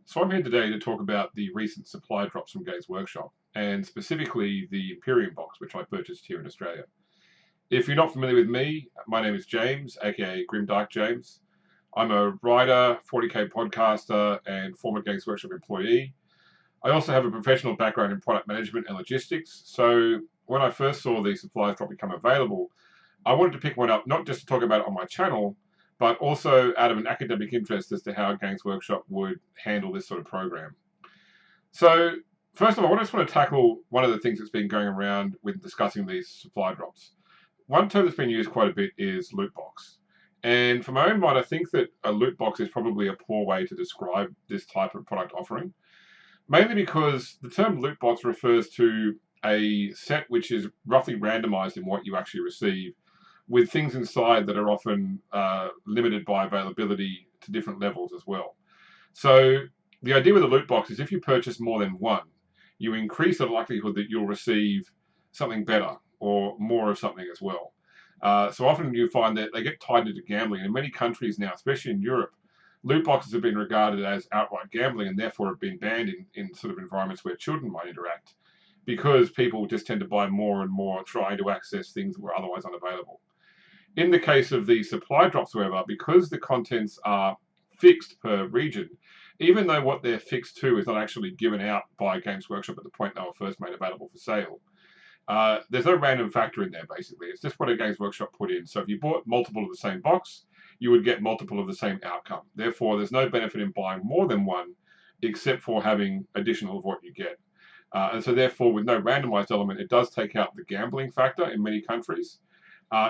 So I'm here today to talk about the recent supply drops from Games Workshop, and specifically the Imperial box, which I purchased here in Australia. If you're not familiar with me, my name is James, aka Grimdark James. I'm a writer, 40k podcaster, and former Games Workshop employee. I also have a professional background in product management and logistics, so when I first saw the supplies drop become available, I wanted to pick one up not just to talk about it on my channel, but also out of an academic interest as to how Games Workshop would handle this sort of program. So, first of all, I just want to tackle one of the things that's been going around with discussing these supply drops. One term that's been used quite a bit is loot box. And for my own mind, I think that a loot box is probably a poor way to describe this type of product offering, mainly because the term loot box refers to a set which is roughly randomized in what you actually receive, with things inside that are often limited by availability to different levels as well. So the idea with a loot box is if you purchase more than one, you increase the likelihood that you'll receive something better or more of something as well. So often you find that they get tied into gambling. In many countries now, especially in Europe, loot boxes have been regarded as outright gambling and therefore have been banned in sort of environments where children might interact, because people just tend to buy more and more trying to access things that were otherwise unavailable. In the case of the supply drops, however, because the contents are fixed per region, even though what they're fixed to is not actually given out by Games Workshop at the point they were first made available for sale, there's no random factor in there, basically. It's just what a Games Workshop put in. So if you bought multiple of the same box, you would get multiple of the same outcome. Therefore, there's no benefit in buying more than one, except for having additional of what you get. And so therefore, with no randomized element, it does take out the gambling factor in many countries.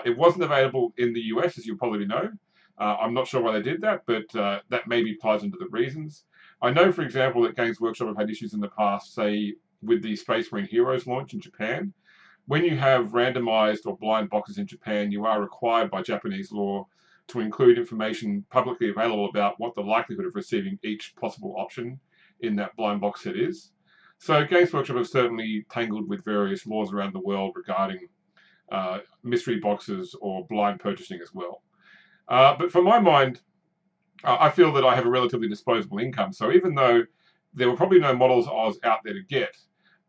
It wasn't available in the US, as you probably know. I'm not sure why they did that, but that maybe ties into the reasons. I know, for example, that Games Workshop have had issues in the past, say, with the Space Marine Heroes launch in Japan. When you have randomized or blind boxes in Japan, you are required by Japanese law to include information publicly available about what the likelihood of receiving each possible option in that blind box set is. So Games Workshop have certainly tangled with various laws around the world regarding mystery boxes or blind purchasing as well. But for my mind, I feel that I have a relatively disposable income. So even though there were probably no models I was out there to get,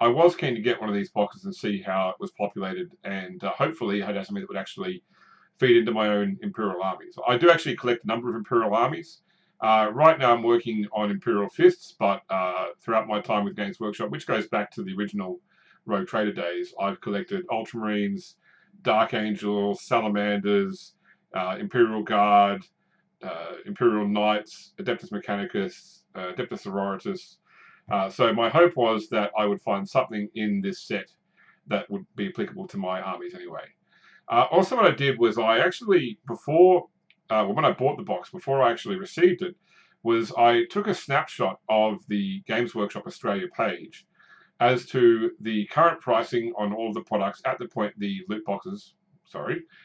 I was keen to get one of these boxes and see how it was populated, and hopefully I'd have something that would actually feed into my own Imperial armies. I do actually collect a number of Imperial armies. Right now I'm working on Imperial Fists, but throughout my time with Games Workshop, which goes back to the original Rogue Trader days, I've collected Ultramarines, Dark Angels, Salamanders, Imperial Guard, Imperial Knights, Adeptus Mechanicus, Adeptus Sororitas. So my hope was that I would find something in this set that would be applicable to my armies anyway. Also what I did was I actually, when I bought the box, before I actually received it, was I took a snapshot of the Games Workshop Australia page as to the current pricing on all of the products at the point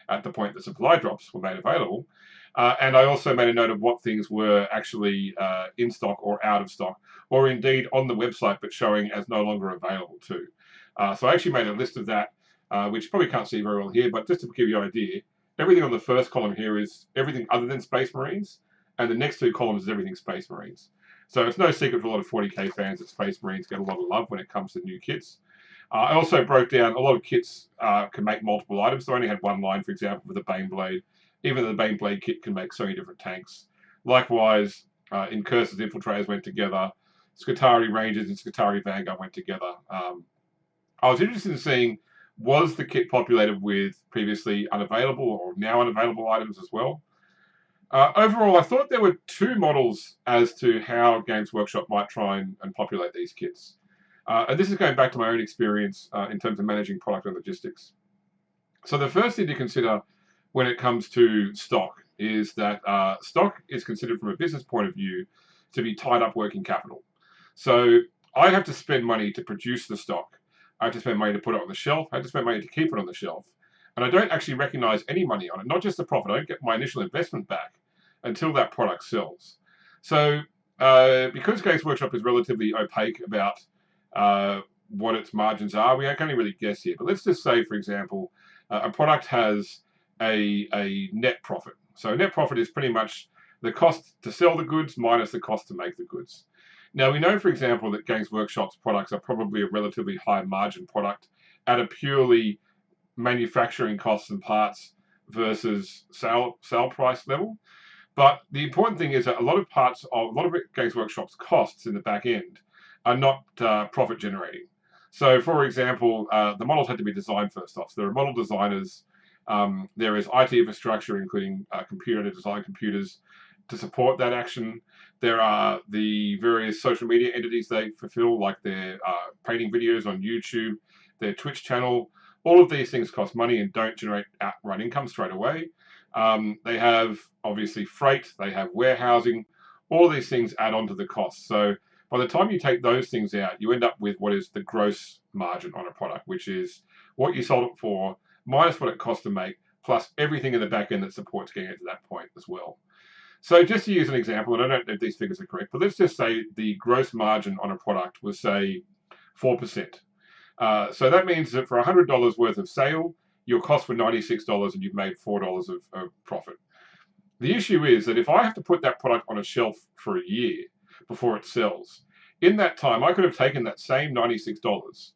at the point the supply drops were made available. And I also made a note of what things were actually in stock or out of stock, or indeed on the website, but showing as no longer available too. So I actually made a list of that, which you probably can't see very well here, but just to give you an idea, everything on the first column here is everything other than Space Marines, and the next two columns is everything Space Marines. So it's no secret for a lot of 40k fans that Space Marines get a lot of love when it comes to new kits. I also broke down a lot of kits can make multiple items. So I only had one line, for example, for the Baneblade. Even the Baneblade kit can make so many different tanks. Likewise, in Curses, Infiltrators went together. Skitarii Rangers and Skitarii Vanguard went together. I was interested in seeing, was the kit populated with previously unavailable or now unavailable items as well? Overall, I thought there were two models as to how Games Workshop might try and populate these kits. And this is going back to my own experience in terms of managing product and logistics. So the first thing to consider when it comes to stock is that stock is considered from a business point of view to be tied up working capital. So I have to spend money to produce the stock. I have to spend money to put it on the shelf. I have to spend money to keep it on the shelf. And I don't actually recognize any money on it, not just the profit. I don't get my initial investment back until that product sells. So because Games Workshop is relatively opaque about what its margins are, we can only really guess here. But let's just say, for example, a product has a net profit. So net profit is pretty much the cost to sell the goods minus the cost to make the goods. Now, we know, for example, that Games Workshop's products are probably a relatively high margin product at a purely manufacturing costs and parts versus sale price level. But the important thing is that a lot of Games Workshop's costs in the back end are not profit generating. So, for example, the models had to be designed first off. So there are model designers. There is IT infrastructure, including computer design computers, to support that action. There are the various social media entities they fulfill, like their painting videos on YouTube, their Twitch channel. All of these things cost money and don't generate outright income straight away. They have obviously freight, they have warehousing. All of these things add on to the cost. So by the time you take those things out, you end up with what is the gross margin on a product, which is what you sold it for minus what it costs to make, plus everything in the back end that supports getting it to that point as well. So just to use an example, and I don't know if these figures are correct, but let's just say the gross margin on a product was, say, 4%. So that means that for $100 worth of sale, your cost were $96 and you've made $4 of profit. The issue is that if I have to put that product on a shelf for a year before it sells, in that time I could have taken that same $96,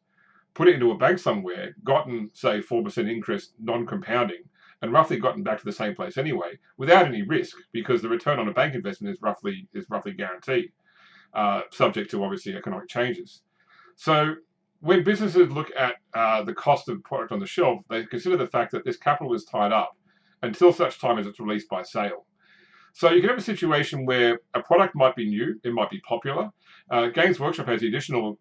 put it into a bank somewhere, gotten, say, 4% interest, non-compounding, and roughly gotten back to the same place anyway, without any risk, because the return on a bank investment is roughly guaranteed, subject to obviously economic changes. So when businesses look at the cost of product on the shelf, they consider the fact that this capital is tied up until such time as it's released by sale. So you can have a situation where a product might be new, it might be popular. Games Workshop has the additional,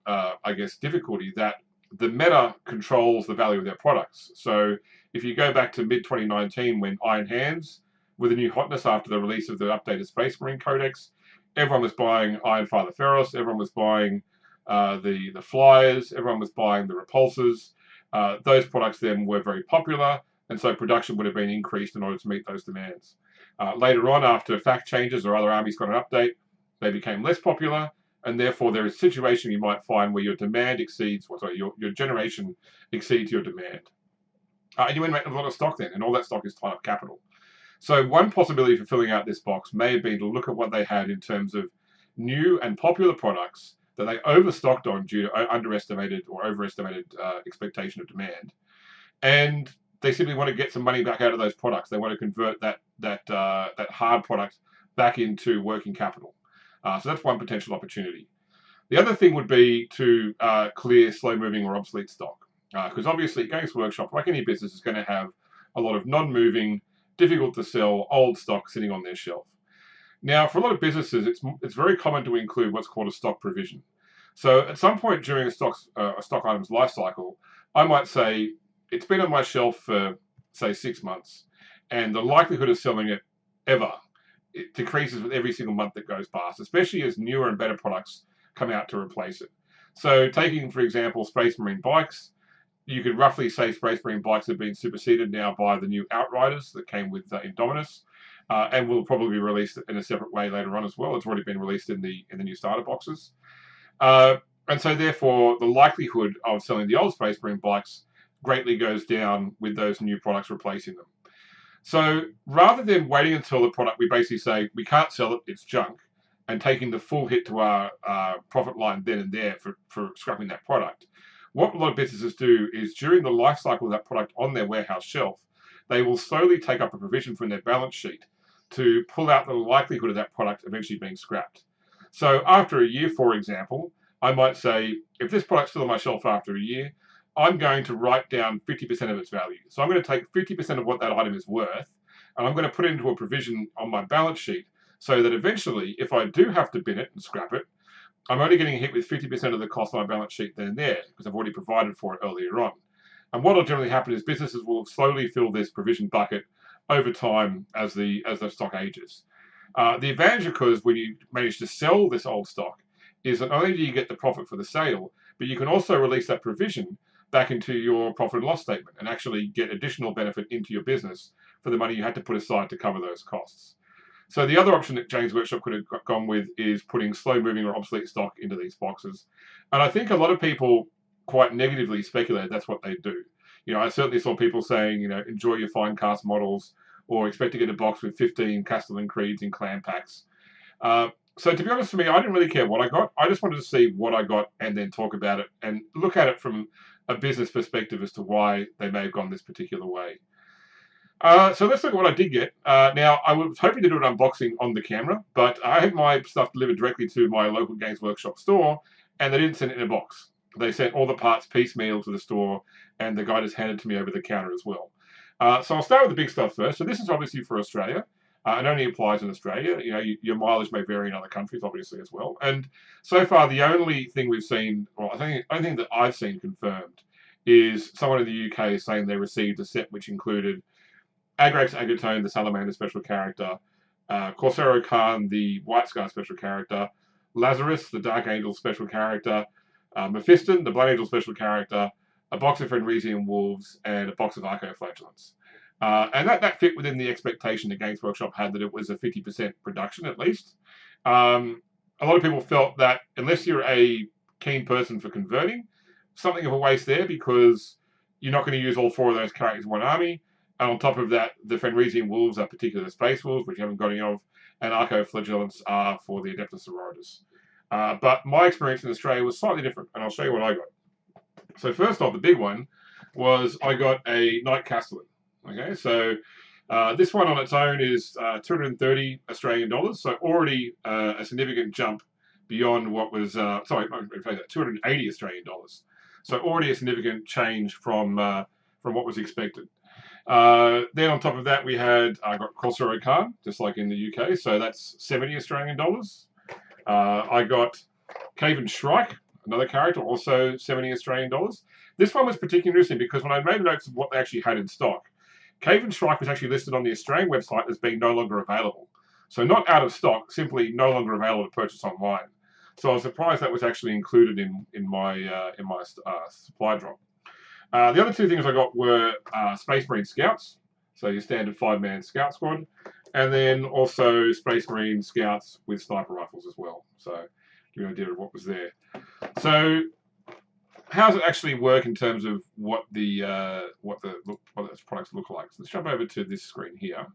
difficulty that the meta controls the value of their products. So if you go back to mid-2019 when Iron Hands, with a new hotness after the release of the updated Space Marine Codex, everyone was buying Iron Father Feros, everyone was buying the Flyers, everyone was buying the Repulsors. Those products then were very popular, and so production would have been increased in order to meet those demands. Later on, after fact changes or other armies got an update, they became less popular, and therefore there is a situation you might find where your demand exceeds, your generation exceeds your demand. And you end up with a lot of stock then, and all that stock is tied up capital. So one possibility for filling out this box may have been to look at what they had in terms of new and popular products that they overstocked on due to underestimated or overestimated expectation of demand, and they simply want to get some money back out of those products. They want to convert that hard product back into working capital. So that's one potential opportunity. The other thing would be to clear slow-moving or obsolete stock, because obviously Games Workshop, like any business, is going to have a lot of non-moving, difficult to sell, old stock sitting on their shelf. Now, for a lot of businesses, it's very common to include what's called a stock provision. So at some point during a stock item's life cycle, I might say it's been on my shelf for, say, 6 months, and the likelihood of selling it ever, it decreases with every single month that goes past, especially as newer and better products come out to replace it. So taking, for example, Space Marine bikes, you could roughly say Space Marine bikes have been superseded now by the new Outriders that came with Indominus, and will probably be released in a separate way later on as well. It's already been released in the new starter boxes. And so therefore, the likelihood of selling the old Space Marine bikes greatly goes down with those new products replacing them. So rather than waiting until the product, we basically say, we can't sell it, it's junk, and taking the full hit to our profit line then and there for scrapping that product, what a lot of businesses do is during the life cycle of that product on their warehouse shelf, they will slowly take up a provision from their balance sheet to pull out the likelihood of that product eventually being scrapped. So after a year, for example, I might say, if this product's still on my shelf after a year, I'm going to write down 50% of its value. So I'm going to take 50% of what that item is worth, and I'm going to put it into a provision on my balance sheet so that eventually, if I do have to bin it and scrap it, I'm only getting hit with 50% of the cost on my balance sheet then and there, because I've already provided for it earlier on. And what will generally happen is businesses will slowly fill this provision bucket over time as the stock ages. The advantage, of course, when you manage to sell this old stock is that not only do you get the profit for the sale, but you can also release that provision back into your profit and loss statement and actually get additional benefit into your business for the money you had to put aside to cover those costs. So the other option that Games Workshop could have gone with is putting slow-moving or obsolete stock into these boxes. And I think a lot of people quite negatively speculate that's what they do. I certainly saw people saying, enjoy your fine cast models, or expect to get a box with 15 Castellan Creeds in clan packs. So to be honest with me, I didn't really care what I got. I just wanted to see what I got and then talk about it and look at it from a business perspective as to why they may have gone this particular way. So let's look at what I did get. Now, I was hoping to do an unboxing on the camera, but I had my stuff delivered directly to my local Games Workshop store, and they didn't send it in a box. They sent all the parts piecemeal to the store, and the guy just handed it to me over the counter as well. So I'll start with the big stuff first. So this is obviously for Australia. It only applies in Australia. You know, your mileage may vary in other countries, obviously, as well. And so far, the only thing we've seen, well, I think the only thing that I've seen confirmed is someone in the UK saying they received a set which included Agrax Agatone, the Salamander special character, Corsaro Khan, the White Scar special character, Lazarus, the Dark Angel special character, Mephiston, the Blood Angel special character, a box of Fenrisian Wolves, and a box of Archoflagellants. And that fit within the expectation that Games Workshop had that it was a 50% production at least. A lot of people felt that unless you're a keen person for converting, something of a waste there because you're not going to use all four of those characters in one army. And on top of that, the Fenrisian Wolves are particular Space Wolves, which you haven't got any of, and Archoflagellants are for the Adeptus Sororitas. But my experience in Australia was slightly different, and I'll show you what I got. So first off, the big one was I got a Knight Castellan. Okay, so this one on its own is 230 Australian dollars, so already a significant jump beyond what was, 280 Australian dollars. So already a significant change from what was expected. Then on top of that, I got Corsaro Khan, just like in the UK, so that's 70 Australian dollars. I got Caven Shrike, another character, also 70 Australian dollars. This one was particularly interesting because when I made notes of what they actually had in stock, Caven Shrike was actually listed on the Australian website as being no longer available. So not out of stock, simply no longer available to purchase online. So I was surprised that was actually included in my supply drop. The other two things I got were Space Marine Scouts, so your standard 5-man scout squad, and then also Space Marine Scouts with sniper rifles as well. So give you an idea of what was there. So how does it actually work in terms of what those products look like? So let's jump over to this screen here.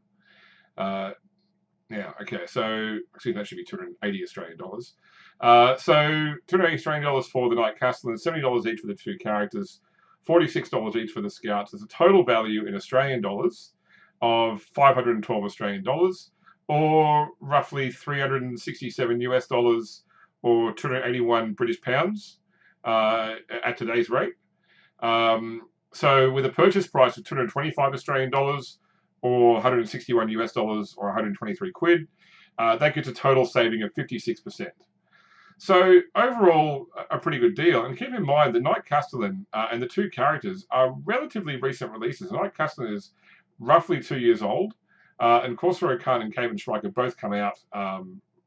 Okay, so actually that should be 280 Australian dollars. So 280 Australian dollars for the Knight Castellan, $70 each for the two characters, $46 each for the scouts. There's a total value in Australian dollars of 512 Australian dollars, or roughly 367 US dollars, or 281 British pounds at today's rate. So with a purchase price of 225 Australian dollars, or 161 US dollars, or 123 quid, that gets a total saving of 56%. So overall, a pretty good deal. And keep in mind, the Knight Castellan and the two characters are relatively recent releases. The Knight Castellan is roughly 2 years old, and Corsaro Khan and Caven Shrike have both come out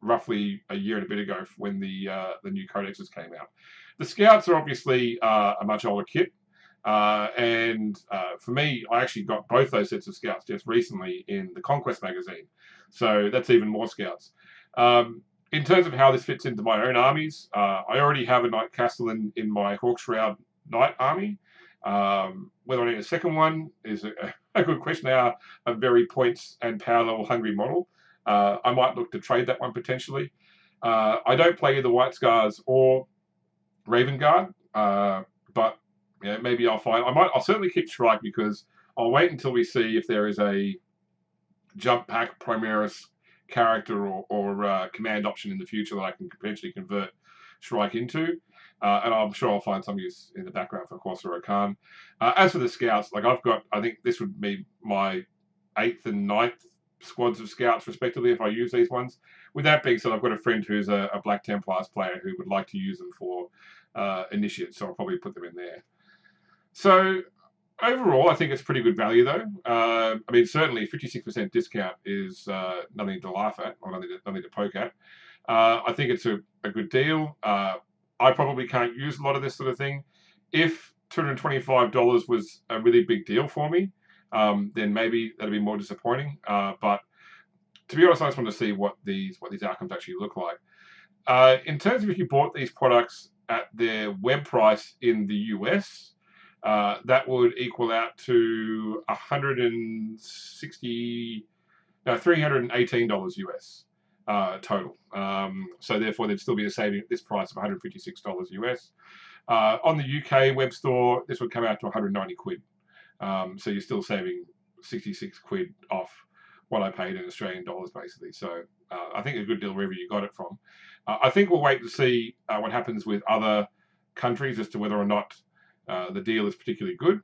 roughly a year and a bit ago when the new codexes came out. The Scouts are obviously a much older kit, and for me, I actually got both those sets of Scouts just recently in the Conquest magazine, so that's even more Scouts. In terms of how this fits into my own armies, I already have a Knight Castellan in my Hawkshroud Knight army. Whether I need a second one is a good question. They are a very points and power level hungry model. I might look to trade that one potentially. I don't play either White Scars or Raven Guard, but yeah, maybe I'll find. I'll certainly keep Shrike because I'll wait until we see if there is a jump pack Primaris character or command option in the future that I can potentially convert Shrike into. And I'm sure I'll find some use in the background for Corsaro Khan. As for the Scouts, like I think this would be my 8th and 9th squads of Scouts respectively if I use these ones. With that being said, I've got a friend who's a Black Templars player who would like to use them for initiates, so I'll probably put them in there. So overall, I think it's pretty good value though. I mean, certainly 56% discount is nothing to laugh at or nothing to poke at. I think it's a good deal. I probably can't use a lot of this sort of thing. If $225 was a really big deal for me, then maybe that'd be more disappointing. But to be honest, I just want to see what these outcomes actually look like. In terms of if you bought these products at their web price in the US, that would equal out to $318 US. total. So therefore, there'd still be a saving at this price of $156 US. On the UK web store, this would come out to 190 quid. So you're still saving 66 quid off what I paid in Australian dollars, basically. So I think a good deal wherever you got it from. I think we'll wait to see what happens with other countries as to whether or not the deal is particularly good.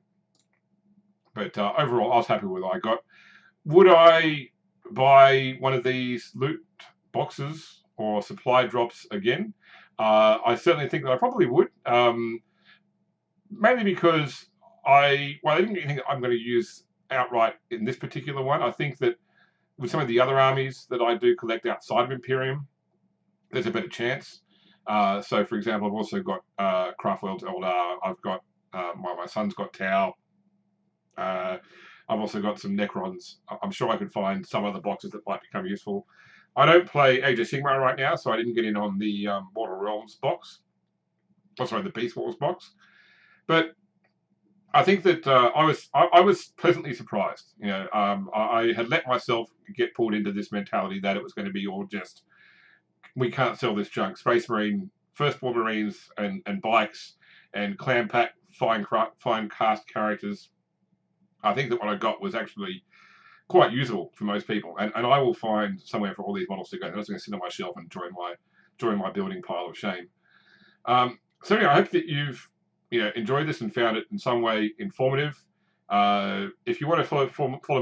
But overall, I was happy with what I got. Would I buy one of these loot boxes or supply drops again? I certainly think that I probably would. Mainly because I didn't think I'm going to use outright in this particular one. I think that with some of the other armies that I do collect outside of Imperium, there's a better chance. So, for example, I've also got Craftworld's Eldar. I've got my son's got Tau. I've also got some Necrons. I'm sure I could find some other boxes that might become useful. I don't play Age of Sigmar right now, so I didn't get in on the Mortal Realms box. Oh, sorry, the Beast Wars box. But I think that I was pleasantly surprised. You know, I had let myself get pulled into this mentality that it was going to be all just, we can't sell this junk. Space Marine, Firstborn Marines, and bikes, and clan pack fine cast characters. I think that what I got was actually quite usable for most people, and I will find somewhere for all these models to go. They're not going to sit on my shelf and join my building pile of shame. So anyway, I hope that you've enjoyed this and found it in some way informative. If you want to follow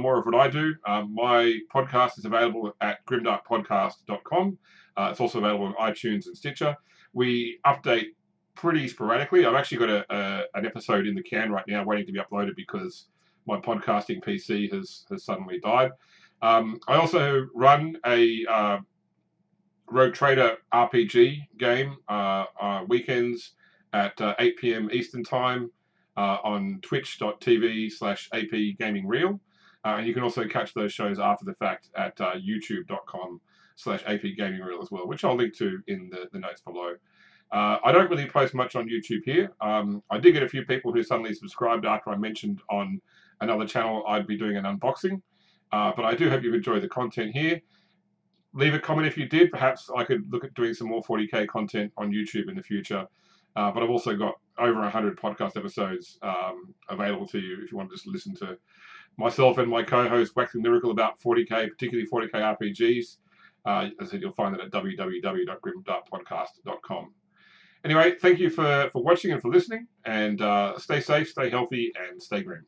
more of what I do, my podcast is available at grimdarkpodcast.com. It's also available on iTunes and Stitcher. We update pretty sporadically. I've actually got an episode in the can right now waiting to be uploaded because my podcasting PC has suddenly died. I also run a Rogue Trader RPG game weekends at 8 p.m. Eastern Time on twitch.tv/APGamingReal. And you can also catch those shows after the fact at youtube.com/APGamingReal as well, which I'll link to in the notes below. I don't really post much on YouTube here. I did get a few people who suddenly subscribed after I mentioned on another channel I'd be doing an unboxing. But I do hope you've enjoyed the content here. Leave a comment if you did. Perhaps I could look at doing some more 40k content on YouTube in the future. But I've also got over 100 podcast episodes available to you if you want to just listen to myself and my co-host waxing lyrical about 40k, particularly 40k RPGs. As I said, you'll find that at www.grimdarkpodcast.com. Anyway, thank you for watching and for listening, and stay safe, stay healthy, and stay grim.